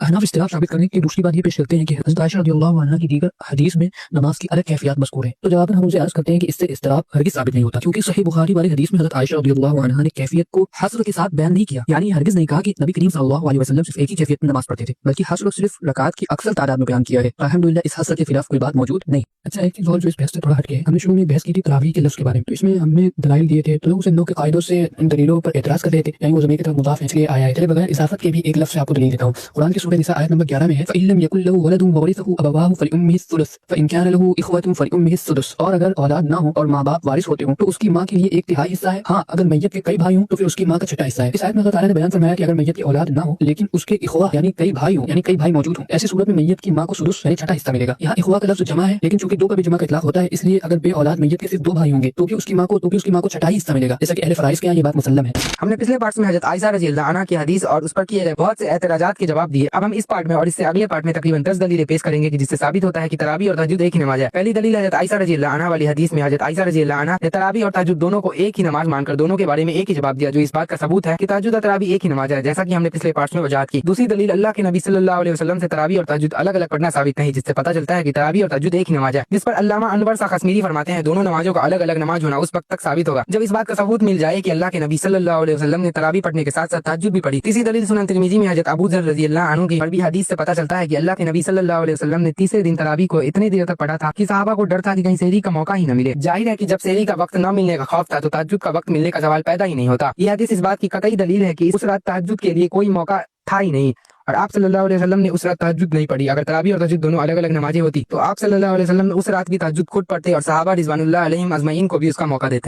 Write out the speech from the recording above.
अहनाफ इस्तिलाफ साबित करने की दूसरी बात ये पेश करते हैं कि हज़रत आयशा रज़ियल्लाहु अन्हा की दीगर हदीस में नमाज की अलग कैफियत मज़कूर है। तो जवाबन हम उनसे अर्ज़ करते हैं कि इससे इस्तिलाफ हरगिज़ साबित नहीं होता, क्योंकि सही बुखारी वाली हदीस में हज़रत आयशा रज़ियल्लाहु अन्हा ने कैफियत को हस्र के साथ बयान नहीं किया, यानी हरगिज़ नहीं कहा कि नबी करीम सल्लल्लाहु अलैहि वसल्लम सिर्फ एक ही कैफियत में नमाज पढ़ते थे, बल्कि हस्र सिर्फ रकात की अक्सर तादाद में बयान किया है। अल्हम्दुलिल्लाह इस हस्र के खिलाफ कोई बात मौजूद नहीं। अच्छा, एक चीज़ और जो इस बहस से थोड़ा हट के है, हमने शुरू में बहस की थी तरावीह के लफ्ज़ के बारे में, तो इसमें हमने दलाइल दिए थे, तो लोग उसे नौ के कायदों से इन दलीलों पर एतराज़ कर रहे थे, यानी वो ज़मीर की तरफ मुदाफ़ है इसलिए आया है। चलिए बगैर इजाफत के भी एक लफ्ज़ से आपको दलील देता हूँ। कुरान की सूरह निसा आयत नंबर 11 में है, फ़इन लम यकुल लहु वलदुन ववरिसहु अबवाहु फलिउम्मिहि सुदुस फ़इन कान लहु इख़वतुन फलिउम्मिहि सुदुस। और अगर औलाद ना हो और माँ बाप वारिस होते हो तो उसकी माँ के लिए 1/3 हिस्सा है। हाँ, अगर मैयत के कई भाई हों तो फिर उसकी माँ का 6वां हिस्सा है। इस आयत में अल्लाह ताला ने बयान फरमाया कि अगर मैयत की औलाद ना हो लेकिन उसके इख़वा यानी कई भाई हों, यानी कई भाई मौजूद हों, ऐसी सूरत में मैयत की माँ को सुदुस यानी 6वां हिस्सा मिलेगा। यहाँ इख़वा का लफ्ज़ जमा है, लेकिन चूंकि दो का भी जमा का इतलाक़ होता है, इसलिए अगर बे औलाद मैयत के सिर्फ 2 भाई होंगे तो भी उसकी माँ को 6वां हिस्सा मिलेगा, जैसा कि अहले फराइज़ के यहाँ ये बात मुसल्लम है। हमने पिछले पार्ट में हज़रत आयशा रज़ियल्लाहु अन्हा की हदीस और उस पर किए गए बहुत से एतराजात के जवाब दिए। अब हम इस पार्ट में और इससे अगले पार्ट में तकरीबन 10 दलीलें पेश करेंगे कि जिससे साबित होता है कि तरावी और तहज्जुद एक ही नमाज है। पहली दलील हज़रत आयशा रज़ियल्लाहु अन्हा वाली हदीस में हज़रत आयशा रज़ियल्लाहु अन्हा ने तरावी और तहज्जुद दोनों को एक ही नमाज मानकर दोनों के बारे में एक ही जवाब दिया, जो इस बात का सबूत है कि तहज्जुद और तरावी एक ही नमाज है, जैसा कि हमने पिछले पार्ट में वजाहत की। दूसरी दलील अल्लाह के नबी सल्लल्लाहु अलैहि वसल्लम से तरावी और तहज्जुद अलग अलग पढ़ना साबित नहीं, जिससे पता चलता है कि तरावी और तहज्जुद एक ही नमाज है, जिस पर अल्लामा अनवर सा कश्मीरी फरमाते हैं दोनों नमाजों का अलग अलग नमाज होना उस वक्त तक साबित होगा जब इस बात का सबूत मिल जाए कि अल्लाह के नबी सल्लल्लाहु अलैहि वसल्लम ने तरावी पढ़ने के साथ साथ तहज्जुद भी पढ़ी। तीसरी दलील सुनन तिरमिज़ी में हज़रत अबू ज़र रज़ियल्लाहु अन्हु की मरवी हदीस से पता चलता है कि अल्लाह के नबी सल्लल्लाहु अलैहि वसल्लम ने तीसरे दिन तरावी को इतनी देर तक पढ़ा था कि सहाबा को डर था कि कहीं सहरी का मौका ही न मिले। जाहिर है कि जब सहरी का वक्त न मिलने का खौफ था तो तहज्जुद का वक्त मिलने का सवाल पैदा ही नहीं होता। यह हदीस इस बात की कतई दलील है कि उस रात तहज्जुद के लिए कोई मौका था ही नहीं और आप सल्लल्लाहु अलैहि वसल्लम ने उस रात तहज्जुद नहीं पढ़ी। अगर तरावी और तहज्जुद दोनों अलग अलग नमाजें होती तो आप सल्लल्लाहु अलैहि वसल्लम ने उस रात भी तहज्जुद खुद पढ़ते और सहाबा रिज़वानुल्लाह अलैहिम अजमईन को भी उसका मौका देते।